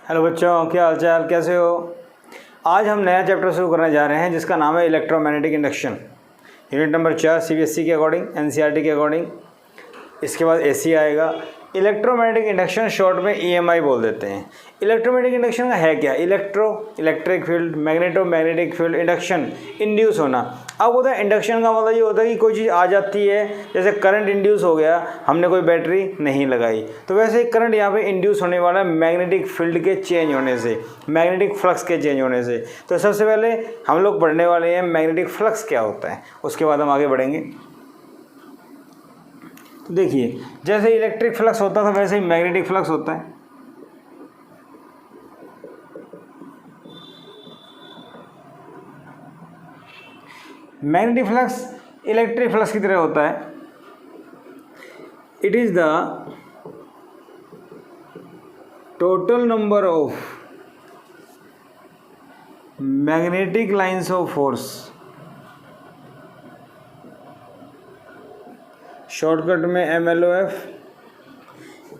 Hello बच्चों, क्या हाल चाल, कैसे हो। आज हम नया चैप्टर शुरू करने जा रहे हैं जिसका नाम है electromagnetic induction. Unit number 4 CBSE के अकॉर्डिंग, एनसीईआरटी के अकॉर्डिंग। इसके बाद एसी आएगा। इलेक्ट्रोमैग्नेटिक इंडक्शन शॉर्ट में ईएमआई बोल देते हैं। इलेक्ट्रोमैग्नेटिक इंडक्शन का है क्या? Electric field, magnetic field, induction, induce होना। अब होता है इंडक्शन का मतलब ये होता है कि कोई चीज़ आ जाती है, जैसे करंट इंड्यूस हो गया, हमने कोई बैटरी नहीं लगाई, तो वैसे ही करंट यहाँ पे इंड्यूस होने वाला है मैग्नेटिक फील्ड के चेंज होने से, मैग्नेटिक फ्लक्स के चेंज होने से। तो सबसे पहले हम लोग पढ़ने वाले हैं मैग्नेटिक फ्लक्स क्या होता है, उसके बाद हम आगे बढ़ेंगे। तो देखिए, जैसे इलेक्ट्रिक फ्लक्स होता था वैसे ही मैग्नेटिक फ्लक्स होता है। मैग्नेटिक फ्लक्स इलेक्ट्रिक फ्लक्स की तरह होता है। It is the total number of magnetic lines of force, shortcut में MLOF,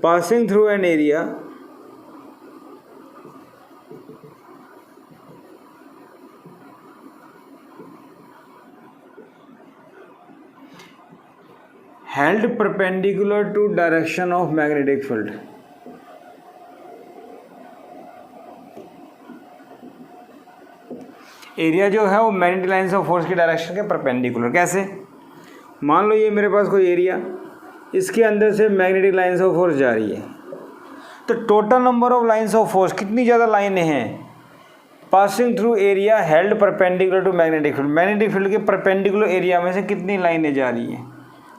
passing through an area held perpendicular to direction of magnetic field। Area जो है वो मैग्नेटिक लाइंस ऑफ फोर्स की direction के परपेंडिकुलर। कैसे? मान लो ये मेरे पास कोई एरिया, इसके अंदर से मैग्नेटिक लाइंस ऑफ फोर्स जा रही है, तो total number of lines of force, कितनी ज़्यादा लाइनें हैं passing through area held perpendicular to magnetic field, magnetic field के परपेंडिकुलर एरिया में से कितनी लाइनें जा रही हैं।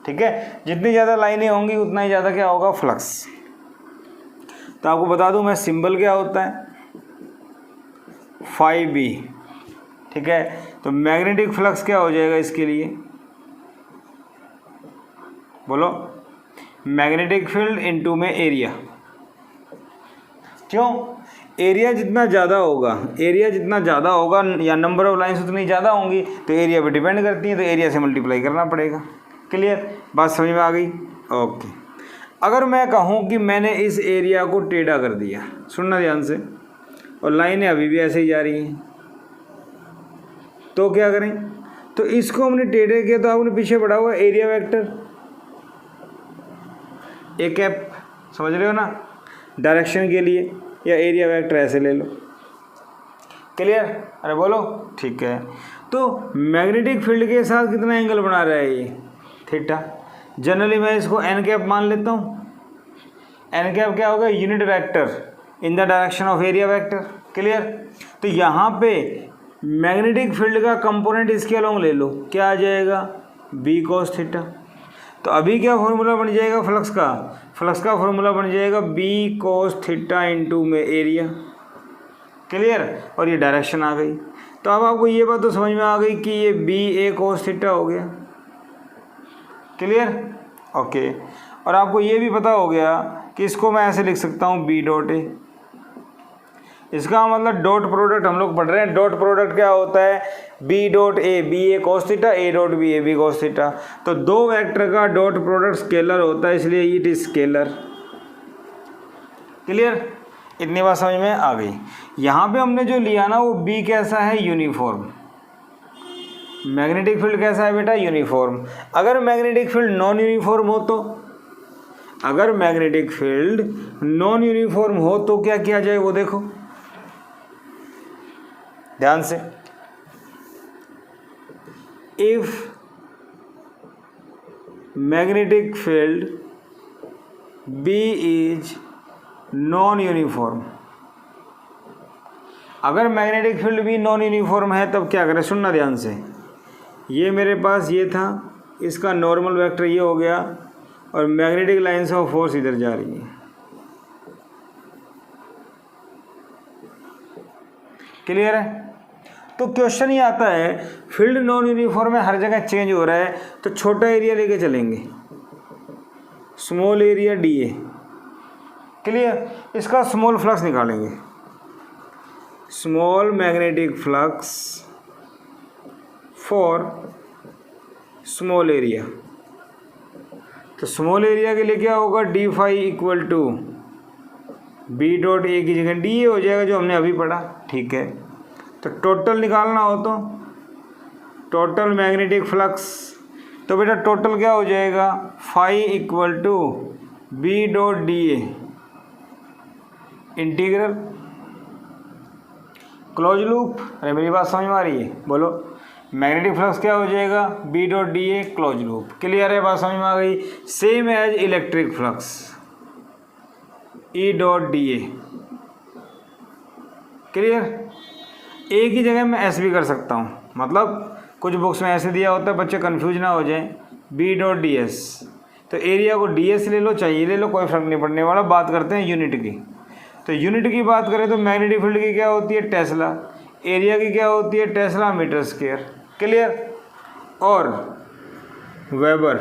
ठीक है, जितनी ज़्यादा लाइनें होंगी उतना ही ज़्यादा क्या होगा, फ्लक्स। तो आपको बता दूं मैं, सिंबल क्या होता है, φB। ठीक है, तो मैग्नेटिक फ्लक्स क्या हो जाएगा इसके लिए, बोलो, मैग्नेटिक फील्ड इनटू में एरिया। क्यों? एरिया जितना ज़्यादा होगा या नंबर ऑफ लाइन्स उतनी ज़्यादा होंगी, तो एरिया पे डिपेंड करती है, तो एरिया से मल्टीप्लाई करना पड़ेगा। क्लियर, बात समझ में आ गई? ओके। अगर मैं कहूँ कि मैंने इस एरिया को टेढ़ा कर दिया, सुनना ध्यान से, और लाइनें अभी भी ऐसे ही जा रही हैं, तो क्या करें? तो इसको हमने टेढ़े किया, तो आपने पीछे बढ़ा हुआ एरिया वेक्टर, ए कैप, समझ रहे हो ना, डायरेक्शन के लिए, या एरिया वेक्टर ऐसे ले लो। क्लियर? अरे बोलो, ठीक है। तो मैग्नेटिक फील्ड के साथ कितना एंगल बना रहा है ये, थीटा। जनरली मैं इसको एन कैप मान लेता हूँ। एन कैप क्या होगा, unit vector in the direction of area vector. Clear? तो यहाँ पे मैग्नेटिक फील्ड का कंपोनेंट इसके अलोंग ले लो, क्या आ जाएगा, बी कॉस थीटा। तो अभी क्या फॉर्मूला बन जाएगा फ्लक्स का फॉर्मूला बन जाएगा बी कॉस थीटा इंटू में एरिया। क्लियर? और ये डायरेक्शन आ गई। तो अब आपको ये बात तो समझ में आ गई कि ये बी ए कॉस थीटा हो गया। क्लियर? ओके। और आपको ये भी पता हो गया कि इसको मैं ऐसे लिख सकता हूँ बी डॉट ए। इसका मतलब डॉट प्रोडक्ट हम लोग पढ़ रहे हैं। डॉट प्रोडक्ट क्या होता है, B dot A, B A cos theta, A dot B, A B cos theta. तो दो वेक्टर का डॉट प्रोडक्ट स्केलर होता है, इसलिए इट इज स्केलर। क्लियर? इतनी बात समझ में आ गई। यहाँ पे हमने जो लिया ना, वो बी कैसा है, यूनिफॉर्म। मैग्नेटिक फील्ड कैसा है बेटा, यूनिफॉर्म। अगर मैग्नेटिक फील्ड नॉन यूनिफॉर्म हो तो, अगर मैग्नेटिक फील्ड नॉन यूनिफॉर्म हो तो क्या किया जाए, वो देखो ध्यान से। If magnetic field B is non uniform, अगर मैग्नेटिक फील्ड भी नॉन यूनिफॉर्म है तब क्या करें, सुनना ध्यान से। ये मेरे पास ये था, इसका नॉर्मल वेक्टर ये हो गया, और मैग्नेटिक लाइंस ऑफ फोर्स इधर जा रही है। क्लियर है? तो क्वेश्चन ये आता है, फील्ड नॉन यूनिफॉर्म है, हर जगह चेंज हो रहा है, तो छोटा एरिया लेके चलेंगे, small area D A. Clear? इसका स्मॉल फ्लक्स निकालेंगे, small magnetic flux for small area. तो स्मॉल एरिया के लिए क्या होगा, D phi equal to B dot A की जगह डी ए हो जाएगा जो हमने अभी पढ़ा, ठीक है। तो टोटल निकालना हो तो टोटल मैग्नेटिक फ्लक्स, तो बेटा टोटल क्या हो जाएगा, phi equal to B dot D A integral close loop. अरे मेरी बात समझ में आ रही है, बोलो। मैग्नेटिक फ्लक्स क्या हो जाएगा, B dot D A close loop. Clear है, बात समझ में आ गई। Same as electric flux, E dot D A. Clear. A की जगह मैं एस भी कर सकता हूँ, मतलब कुछ बुक्स में ऐसे दिया होता है, बच्चे कंफ्यूज ना हो जाएं। बी डॉट डी एस, तो एरिया को डी एस ले लो, चाहिए ले लो, कोई फर्क नहीं पड़ने वाला। बात करते हैं यूनिट की। तो यूनिट की बात करें तो मैग्नेटिक फील्ड की क्या होती है, टेस्ला। एरिया की क्या होती है, टेस्ला मीटर स्क्वायर। क्लियर। और वेबर,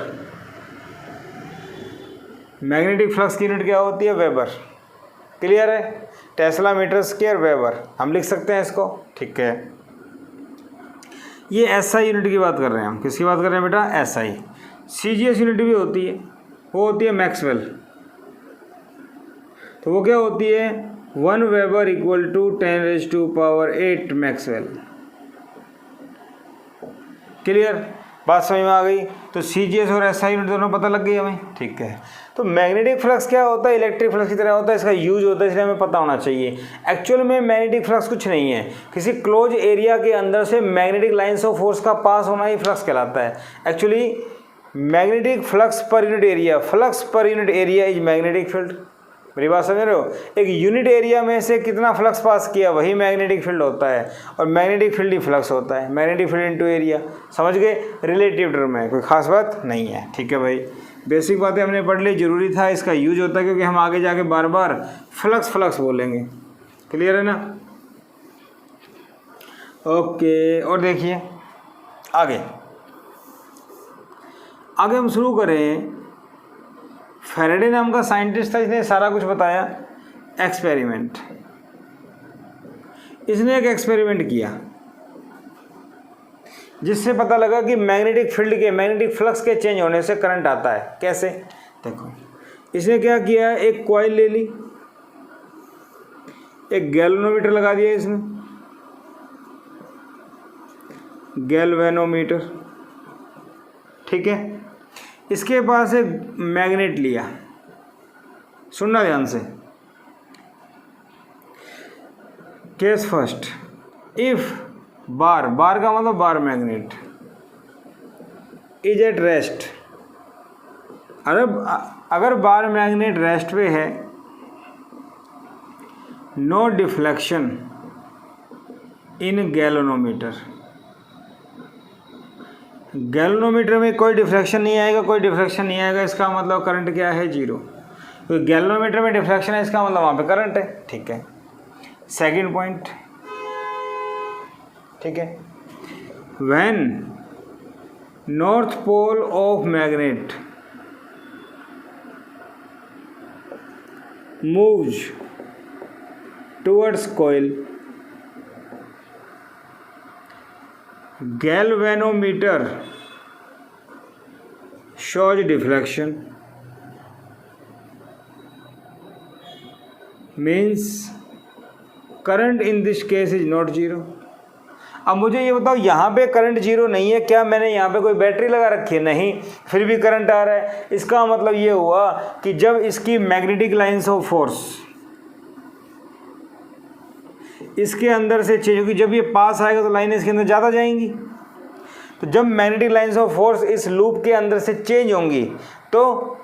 मैग्नेटिक फ्लक्स की यूनिट क्या होती है, वेबर। क्लियर है, टेस्ला मीटर स्क्वायर वेबर, हम लिख सकते हैं इसको, ठीक है। ये एसआई यूनिट की बात कर रहे हैं हम। किसकी बात कर रहे हैं बेटा, एसआई। सीजीएस यूनिट भी होती है, वो होती है मैक्सवेल। तो वो क्या होती है, 1 weber equal to 10⁸ maxwell. Clear, बात समझ में आ गई। तो सीजीएस और एसआई यूनिट दोनों पता लग गई हमें, ठीक है। तो मैग्नेटिक फ्लक्स क्या होता है, इलेक्ट्रिक फ्लक्स की तरह होता है, इसका यूज होता है, इसलिए हमें पता होना चाहिए। एक्चुअल में मैग्नेटिक फ्लक्स कुछ नहीं है, किसी क्लोज एरिया के अंदर से मैग्नेटिक लाइन्स ऑफ फोर्स का पास होना ही फ्लक्स कहलाता है। Actually magnetic flux per unit area, flux per unit area is magnetic field. मेरी बात समझ रहे हो, एक यूनिट एरिया में से कितना फ्लक्स पास किया वही मैग्नेटिक फील्ड होता है, और मैग्नेटिक फील्ड ही फ्लक्स होता है। मैग्नेटिक फील्ड इनटू एरिया, समझ गए, रिलेटिव टर्म है, कोई खास बात नहीं है, ठीक है भाई। बेसिक बातें हमने पढ़ ली, जरूरी था, इसका यूज होता है क्योंकि हम आगे जाके बार बार फ्लक्स फ्लक्स बोलेंगे। क्लियर है ना, ओके। और देखिए आगे हम शुरू करें। फैराडे नाम का साइंटिस्ट था, इसने सारा कुछ बताया। एक्सपेरिमेंट, इसने एक एक्सपेरिमेंट किया जिससे पता लगा कि मैग्नेटिक फील्ड के, मैग्नेटिक फ्लक्स के चेंज होने से करंट आता है। कैसे, देखो इसने क्या किया, एक कॉइल ले ली, एक गैल्वेनोमीटर लगा दिया इसमें, गैल्वेनोमीटर, ठीक है। इसके पास एक मैग्नेट लिया, सुनना ध्यान से। Case first, if bar, bar का मतलब bar magnet is at rest, अगर बार मैग्नेट रेस्ट पे है, no deflection in galvanometer, galvanometer में कोई डिफ्लेक्शन नहीं आएगा, कोई डिफ्लेक्शन नहीं आएगा, इसका मतलब करंट क्या है, जीरो। तो गैल्वेनोमीटर में डिफ्लेक्शन है, इसका मतलब वहाँ पे करंट है, ठीक है। सेकंड पॉइंट, ठीक है, when north pole of magnet moves towards coil, galvanometer shows deflection, means current in this case is not zero। अब मुझे ये बताओ, यहाँ पे करंट जीरो नहीं है, क्या मैंने यहाँ पे कोई बैटरी लगा रखी है, नहीं, फिर भी करंट आ रहा है। इसका मतलब ये हुआ कि जब इसकी मैग्नेटिक लाइन्स ऑफ फोर्स इसके अंदर से चेंज होगी, जब ये पास आएगा तो लाइन इसके अंदर ज़्यादा जाएंगी। तो जब मैग्नेटिक लाइन्स ऑफ फोर्स इस लूप के अंदर से चेंज होंगी तो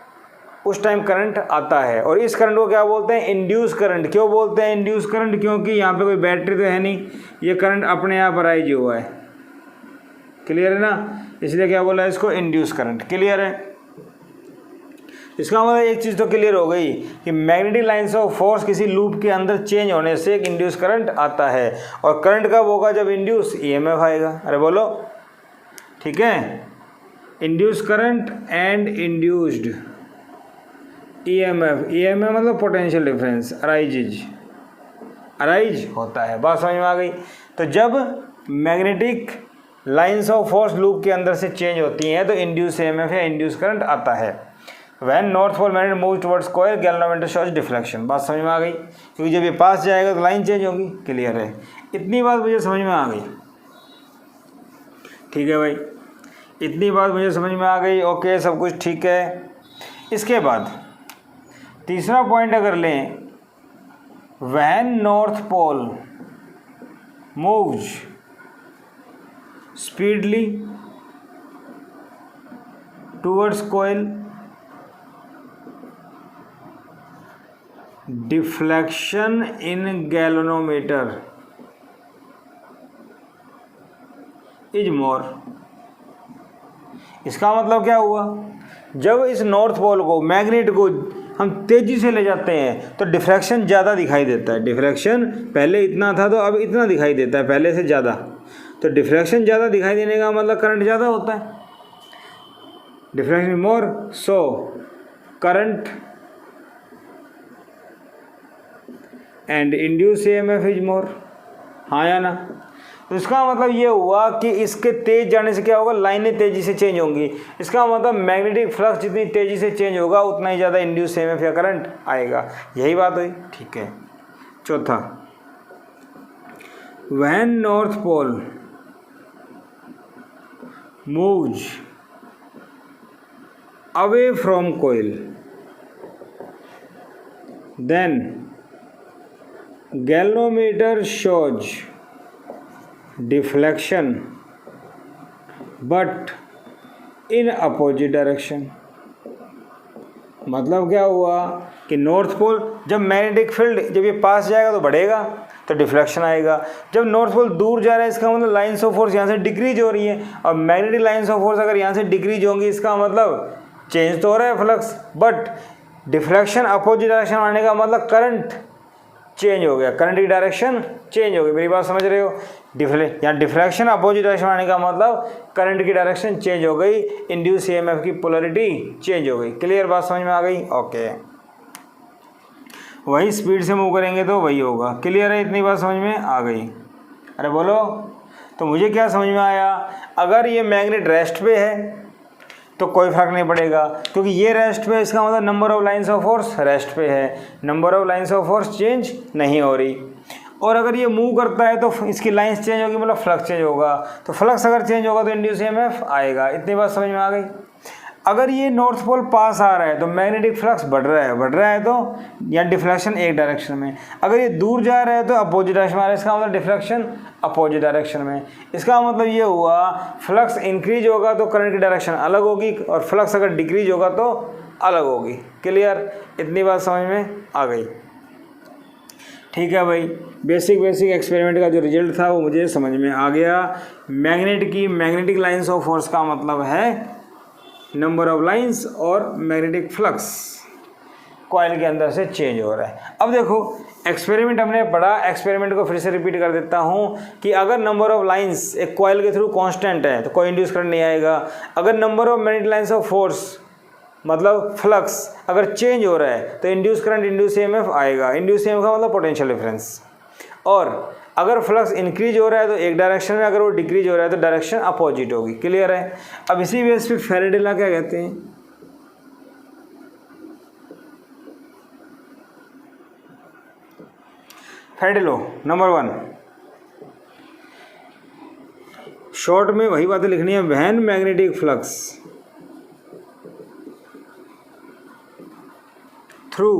उस टाइम करंट आता है, और इस करंट को क्या बोलते हैं, इंड्यूस करंट। क्यों बोलते हैं इंड्यूस करंट, क्योंकि यहाँ पे कोई बैटरी तो है नहीं, ये करंट अपने आप अराइज हुआ है। क्लियर है ना, इसलिए क्या बोला है इसको, इंड्यूस करंट। क्लियर है, इसका मतलब एक चीज़ तो क्लियर हो गई कि मैग्नेटिक लाइन्स ऑफ फोर्स किसी लूप के अंदर चेंज होने से एक इंड्यूस करंट आता है, और करंट कब होगा, जब इंड्यूस ईएमएफ आएगा। अरे बोलो, ठीक है, induce current and induced EMF, EMF मतलब पोटेंशियल डिफरेंस, अराइज होता है। बात समझ में आ गई। तो जब magnetic lines of force loop के अंदर से चेंज होती हैं तो इंड्यूस ईएमएफ या इंड्यूस करंट आता है। When north pole magnet move towards coil galvanometer shows deflection. बात समझ में आ गई, क्योंकि जब ये पास जाएगा तो लाइन चेंज होगी। क्लियर है, इतनी बात मुझे समझ में आ गई। ठीक है भाई, इतनी बात मुझे समझ में आ गई। ओके, सब कुछ ठीक है। इसके बाद तीसरा पॉइंट अगर लें, when north pole moves speedily towards coil deflection in galvanometer is more. इसका मतलब क्या हुआ, जब इस नॉर्थ पोल को, मैग्नेट को हम तेज़ी से ले जाते हैं तो डिफ्रैक्शन ज़्यादा दिखाई देता है। डिफ्रैक्शन पहले इतना था तो अब इतना दिखाई देता है, पहले से ज़्यादा। तो डिफ्रैक्शन ज़्यादा दिखाई देने का मतलब करंट ज़्यादा होता है। Diffraction more, so current and induce EMF is more. हाँ या ना? तो इसका मतलब ये हुआ कि इसके तेज जाने से क्या होगा, लाइनें तेज़ी से चेंज होंगी। इसका मतलब मैग्नेटिक फ्लक्स जितनी तेज़ी से चेंज होगा उतना ही ज़्यादा इंड्यूस EMF या करंट आएगा। यही बात हुई। ठीक है। चौथा, when north pole moves away from coil then galvanometer shows deflection but in opposite direction. मतलब क्या हुआ कि नॉर्थ पोल, जब मैग्नेटिक फील्ड जब ये पास जाएगा तो बढ़ेगा तो डिफ्लेक्शन आएगा। जब नॉर्थ पोल दूर जा रहा है इसका मतलब लाइन्स ऑफ फोर्स यहाँ से डिक्रीज हो रही है, और मैग्नेटिक लाइन्स ऑफ फोर्स अगर यहाँ से डिक्रीज होंगी इसका मतलब चेंज तो हो रहा है flux, but deflection opposite direction आने का मतलब करंट चेंज हो गया, करंट की डायरेक्शन चेंज हो गई। मेरी बात समझ रहे हो? यहाँ डिफ्लेक्शन अपोजिट डायरेक्शन आने का मतलब करंट की डायरेक्शन चेंज हो गई, इंड्यूस EMF की पोलरिटी चेंज हो गई। क्लियर, बात समझ में आ गई? ओके, वही स्पीड से मूव करेंगे तो वही होगा। क्लियर है, इतनी बात समझ में आ गई? अरे बोलो। तो मुझे क्या समझ में आया, अगर ये मैग्नेट रेस्ट पे है तो कोई फर्क नहीं पड़ेगा, क्योंकि ये रेस्ट पे, इसका मतलब number of lines of force rest पे है, number of lines of force change नहीं हो रही। और अगर ये मूव करता है तो इसकी लाइंस चेंज होगी, मतलब फ्लक्स चेंज होगा। तो फ्लक्स अगर चेंज होगा तो इंड्यूस EMF आएगा। इतनी बात समझ में आ गई? अगर ये नॉर्थ पोल पास आ रहा है तो मैग्नेटिक फ्लक्स बढ़ रहा है तो यहाँ डिफ्लेक्शन एक डायरेक्शन में। अगर ये दूर जा रहा है तो अपोजिट डायरेक्शन में आ रहा है, इसका मतलब डिफ्लेक्शन अपोजिट डायरेक्शन में। इसका मतलब ये हुआ फ्लक्स इंक्रीज होगा तो करंट की डायरेक्शन अलग होगी, और फ्लक्स अगर डिक्रीज होगा तो अलग होगी। क्लियर, इतनी बात समझ में आ गई? ठीक है भाई, बेसिक एक्सपेरिमेंट का जो रिजल्ट था वो मुझे समझ में आ गया। मैग्नेटिक लाइन्स ऑफ फोर्स का मतलब है नंबर ऑफ लाइंस, और मैग्नेटिक फ्लक्स कॉइल के अंदर से चेंज हो रहा है। अब देखो, एक्सपेरिमेंट हमने पढ़ा, एक्सपेरिमेंट को फिर से रिपीट कर देता हूँ कि अगर नंबर ऑफ लाइंस एक कॉइल के थ्रू कांस्टेंट है तो कोई इंड्यूस करंट नहीं आएगा। अगर number of magnetic lines of force मतलब फ्लक्स अगर चेंज हो रहा है तो इंड्यूस करंट, इंड्यूस EMF आएगा। इंड्यूस EMF का मतलब पोटेंशियल डिफरेंस। और अगर फ्लक्स इंक्रीज हो रहा है तो एक डायरेक्शन में, अगर वो डिक्रीज हो रहा है तो डायरेक्शन अपोजिट होगी। क्लियर है? अब इसी बेस पे फैराडे लॉ क्या कहते हैं? फैराडे लॉ नंबर 1, शॉर्ट में वही बातें लिखनी है। When magnetic flux through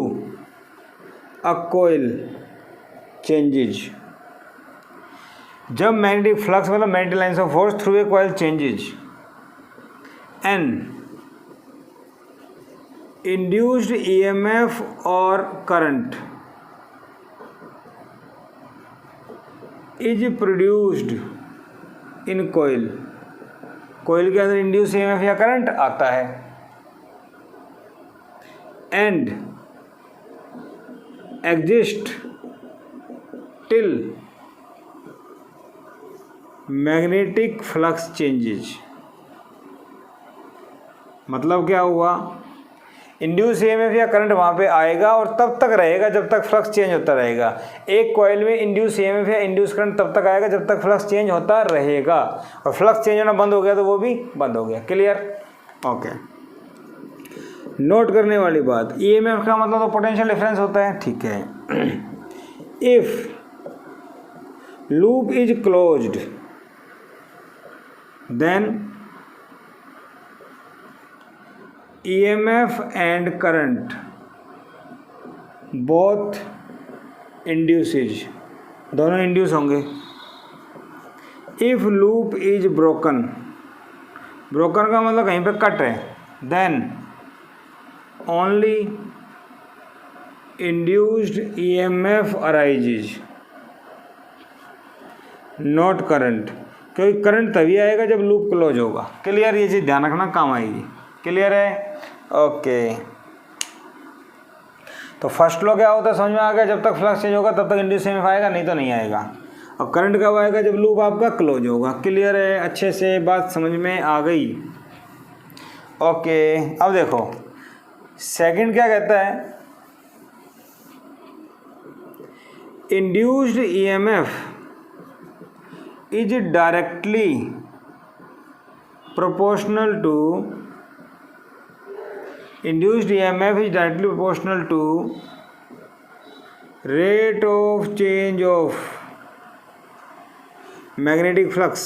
a coil changes, जब मैग्नेटिक फ्लक्स मतलब magnetic lines of force through a coil changes and induced EMF और current is produced in coil, coil के अंदर इंड्यूस EMF या करंट आता है, and exist till magnetic flux changes. मतलब क्या हुआ, इंड्यूस EMF या करंट वहाँ पे आएगा और तब तक रहेगा जब तक फ्लक्स चेंज होता रहेगा। एक कॉइल में इंड्यूस EMF या इंड्यूस करंट तब तक आएगा जब तक फ्लक्स चेंज होता रहेगा, और फ्लक्स चेंज होना बंद हो गया तो वो भी बंद हो गया। क्लियर? ओके। नोट करने वाली बात, ईएमएफ का मतलब तो पोटेंशियल डिफरेंस होता है, ठीक है। If loop is closed then EMF and current both induces, दोनों इंड्यूस होंगे। If loop is broken, broken का मतलब कहीं पे कट है, then only induced EMF arises not current, क्योंकि करंट तभी आएगा जब लूप क्लोज होगा। क्लियर, ये चीज़ ध्यान रखना, काम आएगी। क्लियर है, ओके। तो फर्स्ट लॉ क्या होता है समझ में आ गया, जब तक फ्लक्स चेंज होगा तब तक इंड्यूस ईएमएफ आएगा, नहीं तो नहीं आएगा। और करंट कब आएगा, जब लूप आपका क्लोज होगा। क्लियर है, अच्छे से बात समझ में आ गई। ओके, अब देखो सेकंड क्या कहता है, induced EMF is directly proportional to, induced EMF is directly proportional to rate of change of magnetic flux,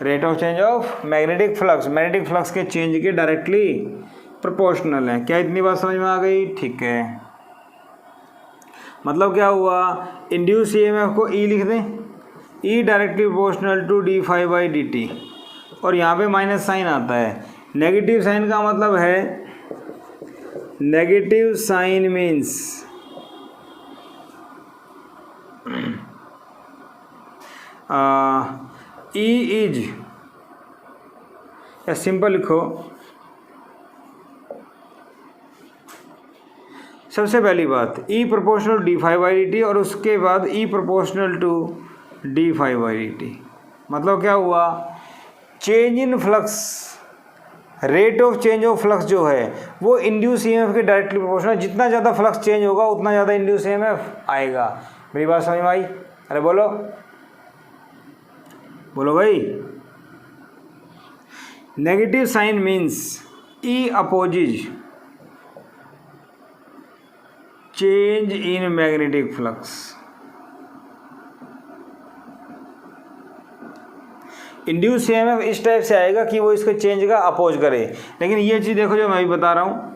rate of change of magnetic flux, magnetic flux के चेंज के डायरेक्टली प्रोपोर्शनल है। क्या इतनी बात समझ में आ गई, ठीक है। मतलब क्या हुआ, इंड्यूस ईएमएफ को ई लिख दें, E directly proportional to D phi by D T, और यहाँ पे माइनस साइन आता है। नेगेटिव साइन का मतलब है, negative sign means E is, या सिंपल लिखो, सबसे पहली बात E proportional D phi by D T, और उसके बाद E proportional to D phi by D T. मतलब क्या हुआ, change in flux, rate of change of flux जो है वो इंड्यूस ईएमएफ के डायरेक्टली प्रोपोर्शनल, जितना ज़्यादा फ्लक्स चेंज होगा उतना ज़्यादा इंड्यूस ईएमएफ आएगा। मेरी बात समझ में आई? अरे बोलो बोलो भाई। Negative sign means E opposes change in magnetic flux. Induce EMF इस टाइप से आएगा कि वो इसके चेंज का अपोज करे। लेकिन ये चीज़ देखो जो मैं भी बता रहा हूँ,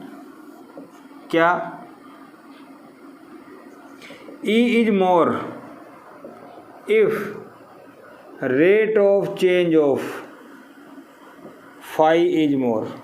क्या E is more if rate of change of phi is more.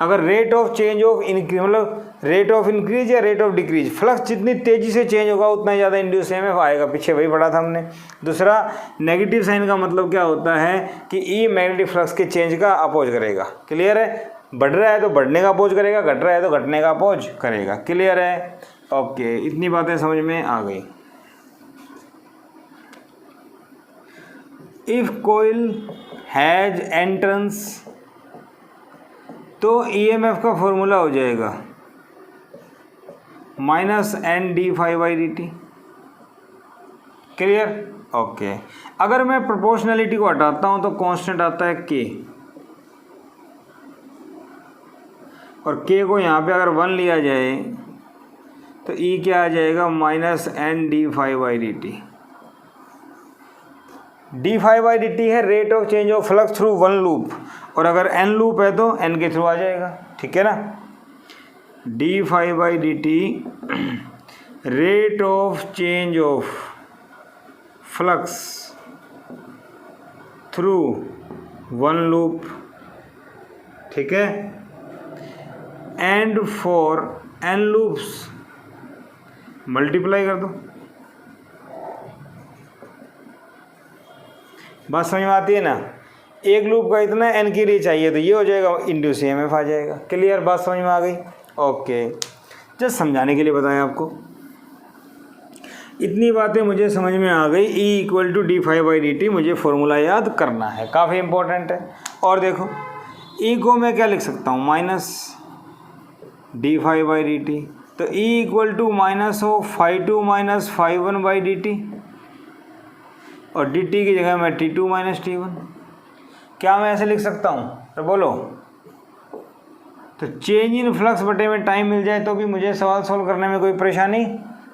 अगर rate of change of increase, मतलब रेट ऑफ इंक्रीज या रेट ऑफ डिक्रीज, फ्लक्स जितनी तेज़ी से चेंज होगा उतना ही ज़्यादा इंड्यूस ईएमएफ आएगा। पीछे वही पढ़ा था हमने। दूसरा, नेगेटिव साइन का मतलब क्या होता है कि ई मैग्नेटिक फ्लक्स के चेंज का अपोज करेगा। क्लियर है, बढ़ रहा है तो बढ़ने का अपोज करेगा, घट रहा है तो घटने का अपोज करेगा। क्लियर है, ओके। इतनी बातें समझ में आ गई। इफ कोइल हैज एंट्रेंस, तो ईएमएफ का फॉर्मूला हो जाएगा minus N D phi by D T. Clear, okay. अगर मैं प्रोपोर्शनलिटी को हटाता हूं तो कांस्टेंट आता है के, और के को यहाँ पे अगर 1 लिया जाए तो ई क्या आ जाएगा, minus N D phi by D T. D phi by D T है rate of change of flux through one loop, और अगर एन लूप है तो एन के थ्रू आ जाएगा। ठीक है ना, D phi by D T rate of change of flux through one loop. ठीक है, and for N loops multiply कर दो। बात समझ में आती है ना, एक लूप का इतना एन के लिए चाहिए तो ये हो जाएगा, इंड्यूस ईएमएफ आ जाएगा। क्लियर, बात समझ में आ गई, ओके। जस्ट समझाने के लिए बताया आपको, इतनी बातें मुझे समझ में आ गई। E equal to D phi by D T मुझे फॉर्मूला याद करना है, काफ़ी इंपॉर्टेंट है। और देखो ई को मैं क्या लिख सकता हूँ, minus D phi by D T, तो ई इक्वल टू माइनस हो phi two minus phi one by D T, और डी टी की जगह मैं T two minus T one. क्या मैं ऐसे लिख सकता हूँ? तो बोलो। तो चेंज इन फ्लक्स बटे में टाइम मिल जाए तो भी मुझे सवाल सॉल्व करने में कोई परेशानी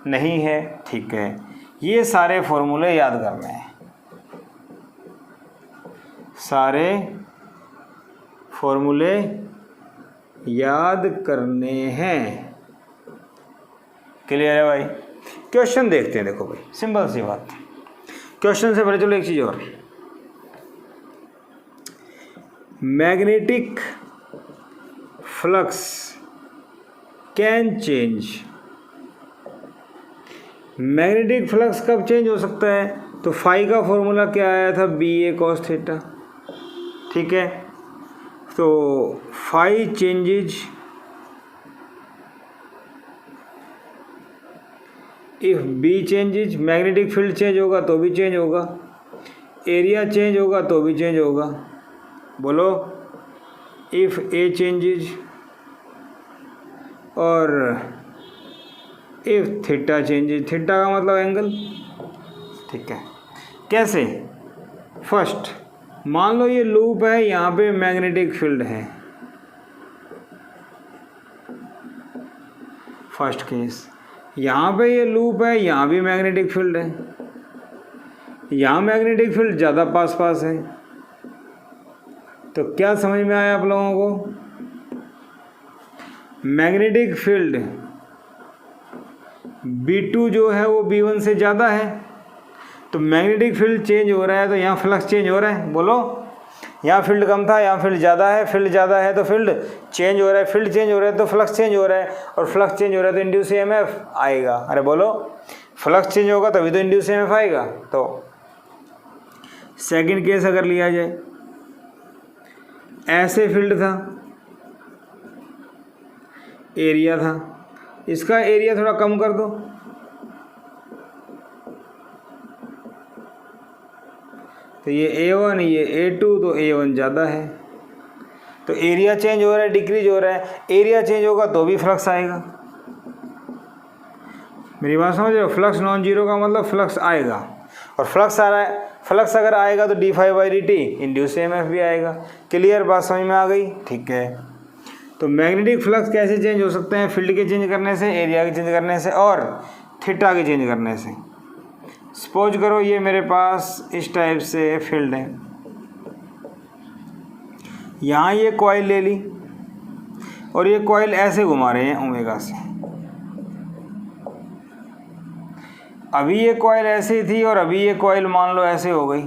नहीं है। ठीक है, ये सारे फॉर्मूले याद करने हैं, सारे फॉर्मूले याद करने हैं। क्लियर है भाई? क्वेश्चन देखते हैं। देखो भाई, सिंपल सी बात। क्वेश्चन से पहले चलो एक चीज और, magnetic flux can change. Magnetic flux कब चेंज हो सकता है? तो फाई का फॉर्मूला क्या आया था? B A cos theta. ठीक है, तो phi changes if B changes, magnetic field change होगा तो भी चेंज होगा, एरिया चेंज होगा तो भी चेंज होगा। बोलो, इफ ए चेंजेज और इफ थीटा चेंजेज। थीटा का मतलब एंगल। ठीक है, कैसे? फर्स्ट मान लो ये लूप है, यहाँ पे मैग्नेटिक फील्ड है। फर्स्ट केस, यहाँ पे ये लूप है, यहाँ भी मैग्नेटिक फील्ड है, यहाँ मैग्नेटिक फील्ड ज़्यादा पास पास है। तो क्या समझ में आया आप लोगों को? मैग्नेटिक फील्ड B2 जो है वो B1 से ज़्यादा है, तो मैग्नेटिक फील्ड चेंज हो रहा है, तो यहाँ फ्लक्स चेंज हो रहा है। बोलो, यहाँ फील्ड कम था, यहाँ फील्ड ज़्यादा है, फील्ड ज़्यादा है तो फील्ड चेंज हो रहा है, फील्ड चेंज हो रहा है तो फ्लक्स चेंज हो रहा है, और फ्लक्स चेंज हो रहा है तो इंड्यूस EMF आएगा। अरे बोलो, फ्लक्स चेंज होगा तभी तो इंड्यूस EMF आएगा। तो सेकंड केस अगर लिया जाए, ऐसे फील्ड था, एरिया था, इसका एरिया थोड़ा कम कर दो, तो ये A1 ये A2, तो A1 ज़्यादा है, तो एरिया चेंज हो रहा है, डिक्रीज हो रहा है। एरिया चेंज होगा तो भी फ्लक्स आएगा। मेरी बात समझ रहे हो? फ्लक्स नॉन जीरो का मतलब फ्लक्स आएगा, और फ्लक्स आ रहा है, फ्लक्स अगर आएगा तो d∅dt इंड्यूस EMF भी आएगा। क्लियर? बात समझ में आ गई? ठीक है, तो मैग्नेटिक फ्लक्स कैसे चेंज हो सकते हैं? फील्ड के चेंज करने से, एरिया के चेंज करने से, और थीटा के चेंज करने से। सपोज करो ये मेरे पास इस टाइप से फील्ड है, यहाँ ये कॉइल ले ली और ये कॉइल ऐसे घुमा रहे हैं ओमेगा से। अभी ये कॉइल ऐसे थी और अभी ये कॉइल मान लो ऐसे हो गई,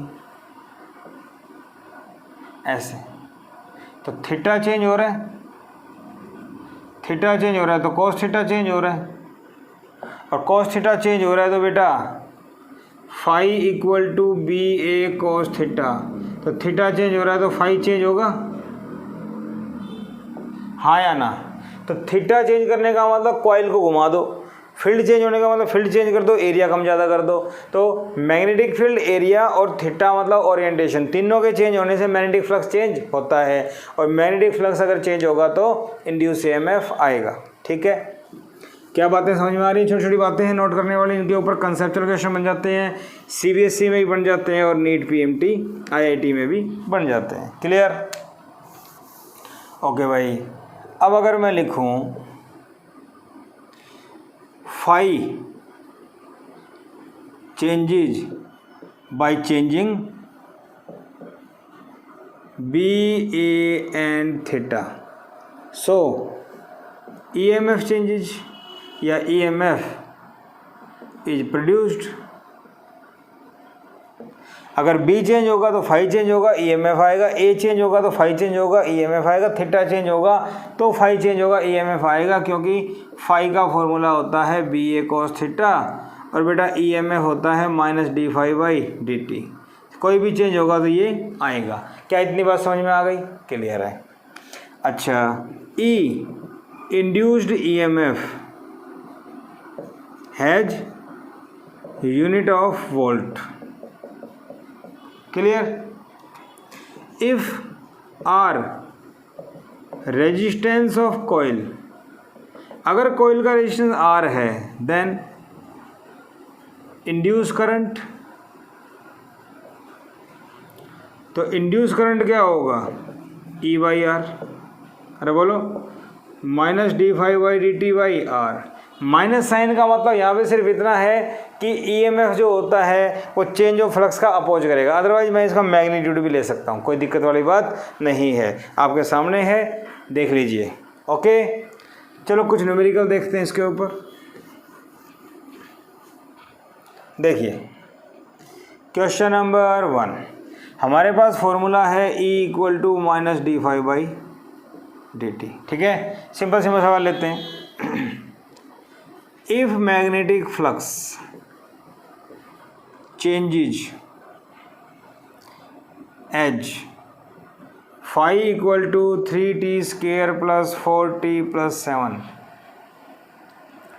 ऐसे, तो थीटा चेंज हो रहा है, थीटा चेंज हो रहा है तो कॉस थीटा चेंज हो रहा है, और कॉस थीटा चेंज हो रहा है तो बेटा phi equal to B A cos theta. तो थीटा चेंज हो रहा है तो फाई चेंज होगा, हाँ या ना? तो थीटा चेंज करने का मतलब कॉइल को घुमा दो, फील्ड चेंज होने का मतलब फील्ड चेंज कर दो, एरिया कम ज़्यादा कर दो। तो मैग्नेटिक फील्ड, एरिया और थीटा मतलब ओरिएंटेशन, तीनों के चेंज होने से मैग्नेटिक फ्लक्स चेंज होता है, और मैग्नेटिक फ्लक्स अगर चेंज होगा तो इंड्यूस EMF आएगा। ठीक है, क्या बातें समझ में आ रही हैं? छोटी छोटी बातें हैं नोट करने वाली, इनके ऊपर कंसेप्चुअल क्वेश्चन बन जाते हैं, CBSE में भी बन जाते हैं, और नीट PMT IIT में भी बन जाते हैं। क्लियर? ओके भाई, अब अगर मैं लिखूं phi changes by changing B A and theta, so EMF changes या EMF इज प्रोड्यूस्ड। अगर B चेंज होगा तो फाई चेंज होगा, EMF आएगा, A चेंज होगा तो फाई चेंज होगा, EMF आएगा, थीटा चेंज होगा तो फाई चेंज होगा, EMF आएगा, क्योंकि फाई का फॉर्मूला होता है BA cos थीटा, और बेटा EMF होता है -d∅dt। कोई भी चेंज होगा तो ये आएगा। क्या इतनी बात समझ में आ गई? क्लियर है? अच्छा, E induced EMF has unit of volt. Clear? If R resistance of coil, अगर कॉइल का रेजिस्टेंस R है, देन इंड्यूस करंट तो इंड्यूस करंट क्या होगा, ई बाई आर, अरे बोलो minus D phi by D T by R. Minus sign का मतलब यहाँ पे सिर्फ इतना है कि ईएमएफ जो होता है वो चेंज ऑफ फ्लक्स का अपोज करेगा, अदरवाइज मैं इसका मैग्नीट्यूड भी ले सकता हूँ, कोई दिक्कत वाली बात नहीं है, आपके सामने है, देख लीजिए। ओके, चलो कुछ न्यूमेरिकल देखते हैं इसके ऊपर। देखिए क्वेश्चन नंबर 1, हमारे पास फॉर्मूला है E equal to minus D phi by D T, ठीक है। सिंपल सिंपल सवाल लेते हैं। If magnetic flux changes as phi equal to 3t square plus 4t plus 7,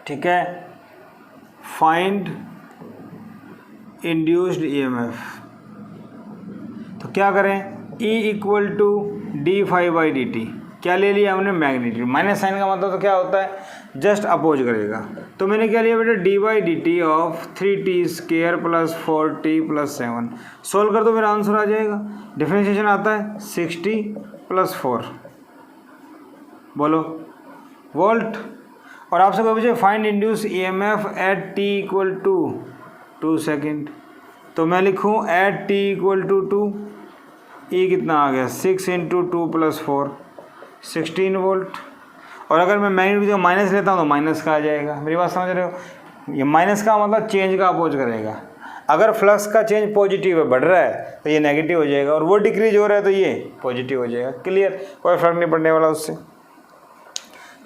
ठीक है, फाइंड इंड्यूस्ड ईएमएफ। तो क्या करें, E equal to D phi by D T, क्या ले लिया हमने, मैग्नीट्यूड। माइनस साइन का मतलब तो क्या होता है, जस्ट अपोज करेगा। तो मैंने क्या लिया बेटा, D by D T of 3t square plus 4t plus 7। Solve कर दो, मेरा आंसर आ जाएगा। डिफरेंशिएशन आता है 60 प्लस 4, बोलो वोल्ट। और आपसे कोई पूछे find induce EMF at t equal to 2 second, तो मैं लिखूँ at t equal to 2, E कितना आ गया 6 इंटू 2 प्लस 4, 16 वोल्ट। और अगर मैं मैग्नीट्यूड का माइनस लेता हूँ तो माइनस का आ जाएगा, मेरी बात समझ रहे हो। ये माइनस का मतलब चेंज का अपोज करेगा। अगर फ्लक्स का चेंज पॉजिटिव है, बढ़ रहा है, तो ये नेगेटिव हो जाएगा, और वो डिक्रीज हो रहा है तो ये पॉजिटिव हो जाएगा। क्लियर, कोई फर्क नहीं पड़ने वाला उससे।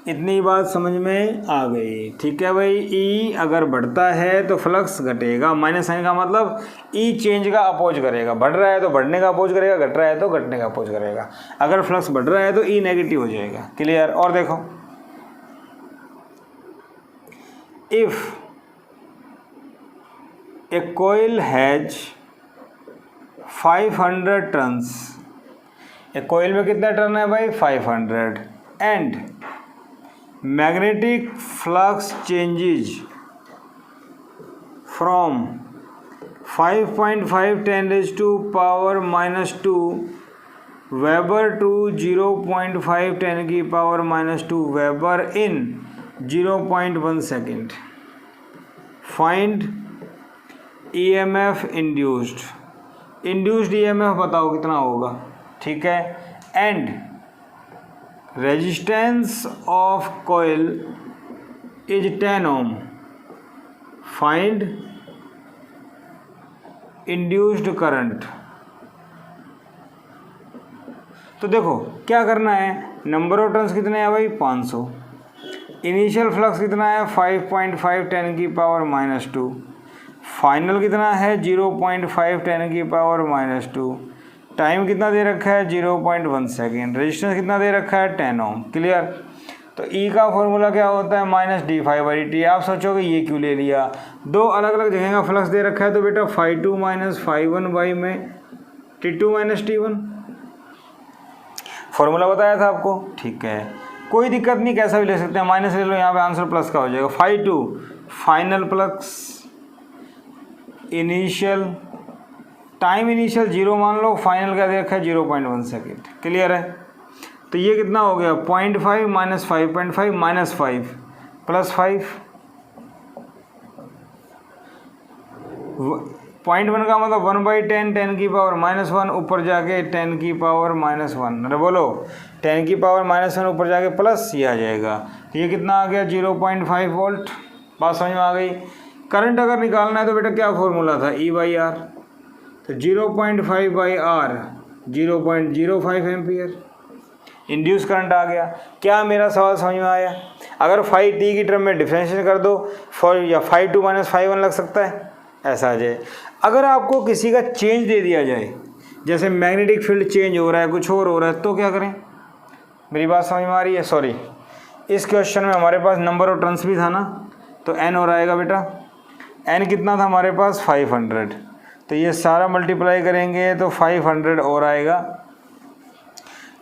इतनी बात समझ में आ गई, ठीक है भाई। ई अगर बढ़ता है तो फ्लक्स घटेगा, माइनस साइन का मतलब ई चेंज का अपोज करेगा, बढ़ रहा है तो बढ़ने का अपोज करेगा, घट रहा है तो घटने का अपोज करेगा। अगर फ्लक्स बढ़ रहा है तो ई नेगेटिव हो जाएगा। क्लियर। और देखो, if a coil has 500 turns, एक कोयल में कितना टर्न है भाई, 500, and magnetic flux changes from 5.5 10⁻⁻² weber to 0.5 10⁻⁻² weber in 0.1 second. Find EMF induced. Induced EMF बताओ कितना होगा, ठीक है। And resistance of coil is 10 ohm. Find induced current. तो देखो क्या करना है, नंबर ऑफ टर्न्स कितने हैं भाई, 500। इनिशियल फ्लक्स कितना है, 5.5 10⁻²। फाइनल कितना है, 0.5 10⁻²। टाइम कितना दे रखा है, 0.1 सेकेंड। रेजिस्टेंस कितना दे रखा है, 10 ओम। क्लियर। तो E का फॉर्मूला क्या होता है, minus D phi by D T. आप सोचोगे ये क्यों ले लिया, दो अलग अलग जगह का फ्लक्स दे रखा है, तो बेटा φ2 माइनस φ1 बाई में T2 माइनस T1, फॉर्मूला बताया था आपको, ठीक है। कोई दिक्कत नहीं, कैसा भी ले सकते हैं, माइनस ले लो, यहाँ पे आंसर प्लस का हो जाएगा। φ2 final flux, initial time, initial 0 मान लो, फाइनल क्या दे रखा है, 0.1 सेकेंड। क्लियर है। तो ये कितना हो गया, 0.5 माइनस 5.5 माइनस 5 प्लस 5। 0.1 का मतलब 1/10 10⁻⁻1, ऊपर जाके 10⁻⁻1। अरे बोलो 10⁻⁻1 ऊपर जाके प्लस ये आ जाएगा। तो ये कितना आ गया, 0.5 वोल्ट। बात समझ में आ गई। करंट अगर निकालना है तो बेटा क्या फॉर्मूला था, E/R। तो 0.5/R 0.05 एम्पियर। इंड्यूस करंट आ गया। क्या मेरा सवाल समझ में आया। अगर φt की टर्म में डिफरेंशिएट कर दो, या φ2 माइनस φ1 लग सकता है, ऐसा आ जाए। अगर आपको किसी का चेंज दे दिया जाए, जैसे मैग्नेटिक फील्ड चेंज हो रहा है, कुछ और हो रहा है, तो क्या करें। मेरी बात समझ में आ रही है। सॉरी, इस क्वेश्चन में हमारे पास नंबर ऑफ टर्न्स भी था ना, तो n और आएगा बेटा। n कितना था हमारे पास, 500। तो ये सारा मल्टीप्लाई करेंगे तो 500 और आएगा।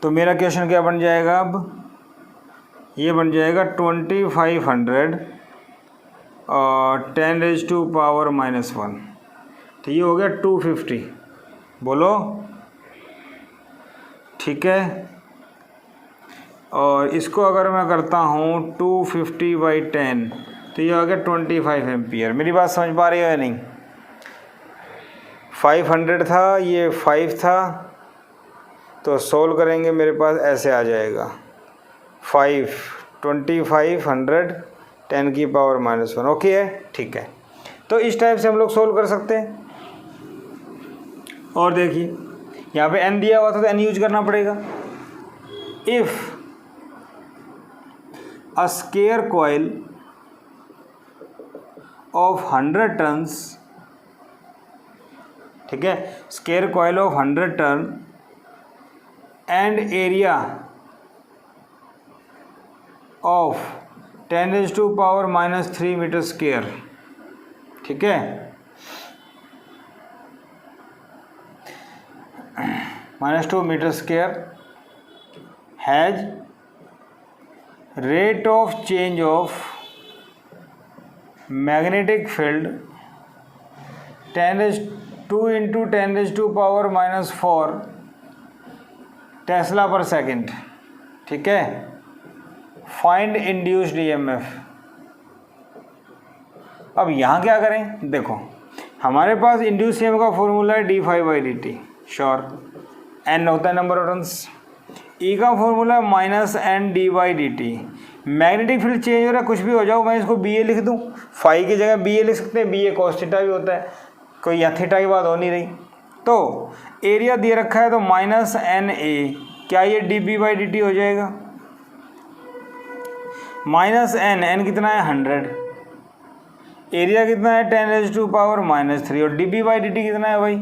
तो मेरा क्वेश्चन क्या बन जाएगा, अब ये बन जाएगा 2500 और 10⁻⁻⁻1। तो ये हो गया 250। बोलो ठीक है। और इसको अगर मैं करता हूँ 250/10 तो ये हो गया 25 एम्पियर। मेरी बात समझ पा रही है या नहीं? 500 था, ये 5 था, तो सोल्व करेंगे मेरे पास ऐसे आ जाएगा 2500 10 की पावर -1। ओके है, ठीक है। तो इस टाइप से हम लोग सोल्व कर सकते हैं। और देखिए यहाँ पे n दिया हुआ था तो n यूज करना पड़ेगा। If a square coil of 100 turns, ठीक है, square coil of 100 turn and area of 10⁻³ metre square, ठीक है, -2 metre square has rate of change of magnetic field 2 × 10⁻⁴ tesla पर सेकेंड, ठीक है। Find induced EMF. अब यहाँ क्या करें, देखो हमारे पास इंड्यूस ईएमएफ का फॉर्मूला है d∅dt, श्योर, n होता है नंबर ऑफ टर्न्स। ई का फॉर्मूला है -N/d/dt। मैग्नेटिक फील्ड चेंज हो रहा है, कुछ भी हो जाओ, मैं इसको बी ए लिख दूँ, फाई की जगह बी ए लिख सकते हैं, बी ए cos थीटा भी होता है, कोई यहाँ थीटा की बात हो नहीं रही। तो एरिया दे रखा है तो -NA, क्या ये dB/dt हो जाएगा? -N कितना है 100, एरिया कितना है 10⁻³ और dB/dt कितना है भाई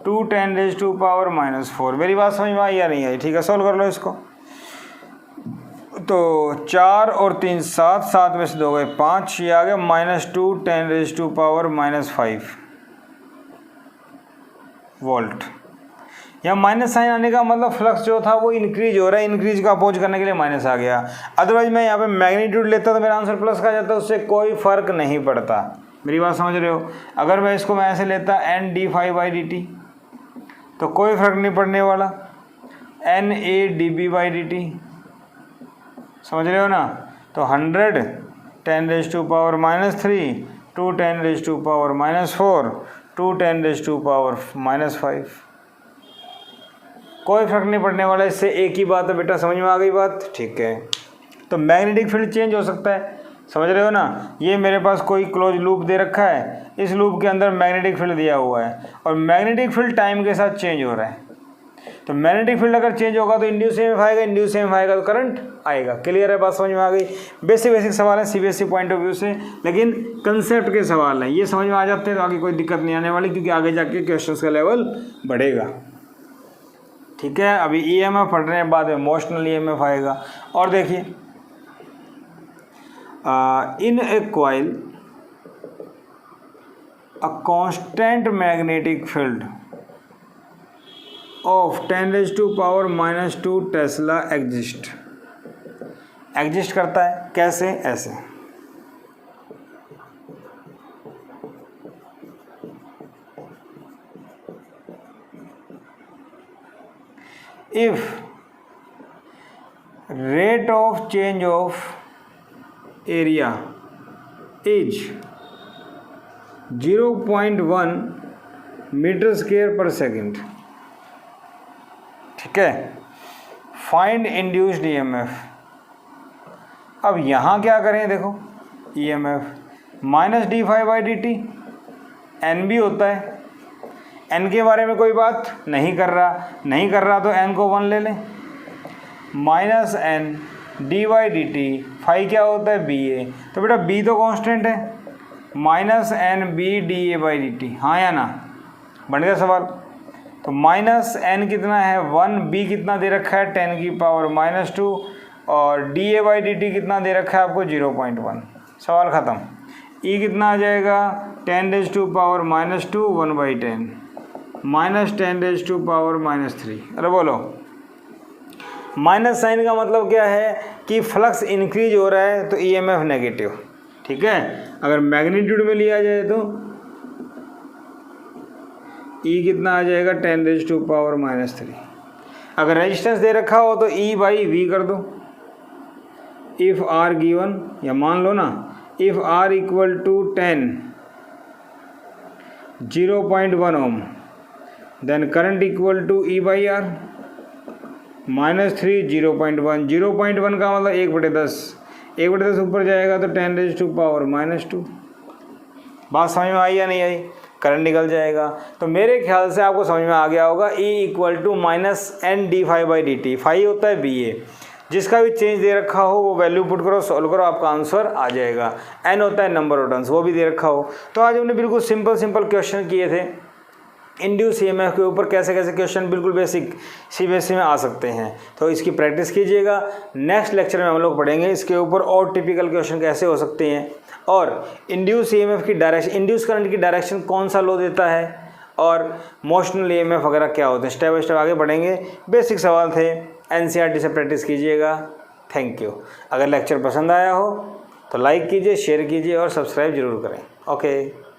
2 10⁻⁴। मेरी बात समझ में आई या नहीं आई? ठीक है, सॉल्व कर लो इसको। तो 4 और 3 7, 7 में से 2 गए 5, ये आ गया -2 10⁻⁵ वोल्ट। यहाँ माइनस साइन आने का मतलब फ्लक्स जो था वो इंक्रीज हो रहा है, इंक्रीज का अपोज करने के लिए माइनस आ गया। अदरवाइज मैं यहाँ पे मैग्नीट्यूड लेता तो मेरा आंसर प्लस का जाता, उससे कोई फर्क नहीं पड़ता। मेरी बात समझ रहे हो? अगर मैं इसको मैं ऐसे लेता N/d∅dt तो कोई फर्क नहीं पड़ने वाला, NA/dB/dt, समझ रहे हो ना? तो 100 10⁻⁻3 2 10⁻⁻4 2 10⁻⁻5, कोई फर्क नहीं पड़ने वाला, इससे एक ही बात है बेटा, समझ में आ गई बात? ठीक है। तो मैग्नेटिक फील्ड चेंज हो सकता है, समझ रहे हो ना? ये मेरे पास कोई क्लोज लूप दे रखा है, इस लूप के अंदर मैग्नेटिक फील्ड दिया हुआ है और मैग्नेटिक फील्ड टाइम के साथ चेंज हो रहा है। तो मैग्नेटिक फील्ड अगर चेंज होगा तो इंड्यूस ईएमएफ आएगा, इंड्यूस ईएमएफ आएगा तो करंट आएगा। क्लियर है बात? समझ में आ गई? बेसिक सवाल है सीबीएसई पॉइंट ऑफ व्यू से, लेकिन कंसेप्ट के सवाल हैं, ये समझ में आ जाते हैं तो आगे कोई दिक्कत नहीं आने वाली, क्योंकि आगे जाके क्वेश्चंस का लेवल बढ़ेगा। ठीक है, अभी ईएमएफ पढ़ रहे हैं, बाद में मोशनल ईएमएफ आएगा। और देखिए in a coil uh constant magnetic field of 10⁻⁻² tesla exist करता है। कैसे? ऐसे, if rate of change of area is 0.1 metre square पर सेकेंड, ठीक है, फाइंड इंड्यूस्ड ईएमएफ। अब यहाँ क्या करें, देखो ईएमएफ -d∅dt n भी होता है, n के बारे में कोई बात नहीं कर रहा तो n को 1 ले लें, -n dy/dt, फाई क्या होता है ba, तो बेटा b तो कांस्टेंट है, -n b da/dt, हाँ या ना? बन गया सवाल। तो -n कितना है 1, b कितना दे रखा है 10⁻⁻2 और da/dt कितना दे रखा है आपको 0.1, सवाल ख़त्म। e कितना आ जाएगा 10⁻⁻2 1/10 -10⁻⁻3। अरे बोलो, माइनस साइन का मतलब क्या है कि फ्लक्स इंक्रीज हो रहा है तो ईएमएफ नेगेटिव, ठीक है। अगर मैग्नीट्यूड में लिया जाए तो ई कितना आ जाएगा 10⁻⁻3। अगर रेजिस्टेंस दे रखा हो तो E बाई वी कर दो। इफ़ R गिवन, या मान लो ना if R equal to 10 0.1 ohm, then current equal to E by R -3 0.1। 0.1 का मतलब 1/10, 1/10 ऊपर जाएगा तो 10⁻⁻²। बात समझ में आई या नहीं आई? करंट निकल जाएगा। तो मेरे ख्याल से आपको समझ में आ गया होगा। E equal to -N/d∅/dt, phi होता है BA, जिसका भी चेंज दे रखा हो वो वैल्यू पुट करो, सॉल्व करो, आपका आंसर आ जाएगा। N होता है नंबर ऑफ टर्न्स, वो भी दे रखा हो। तो आज हमने बिल्कुल सिंपल क्वेश्चन किए थे इंड्यूस EMF के ऊपर, कैसे कैसे क्वेश्चन बिल्कुल बेसिक CBSE में आ सकते हैं। तो इसकी प्रैक्टिस कीजिएगा। नेक्स्ट लेक्चर में हम लोग पढ़ेंगे इसके ऊपर और टिपिकल क्वेश्चन कैसे हो सकते हैं, और इंड्यूस EMF की डायरेक्शन, इंड्यूस करंट की डायरेक्शन कौन सा लॉ देता है, और मोशनल EMF वगैरह क्या होते हैं। स्टेप बाय स्टेप आगे बढ़ेंगे। बेसिक सवाल थे, NCERT से प्रैक्टिस कीजिएगा। Thank you. अगर लेक्चर पसंद आया हो तो लाइक कीजिए, शेयर कीजिए और सब्सक्राइब जरूर करें। ओके।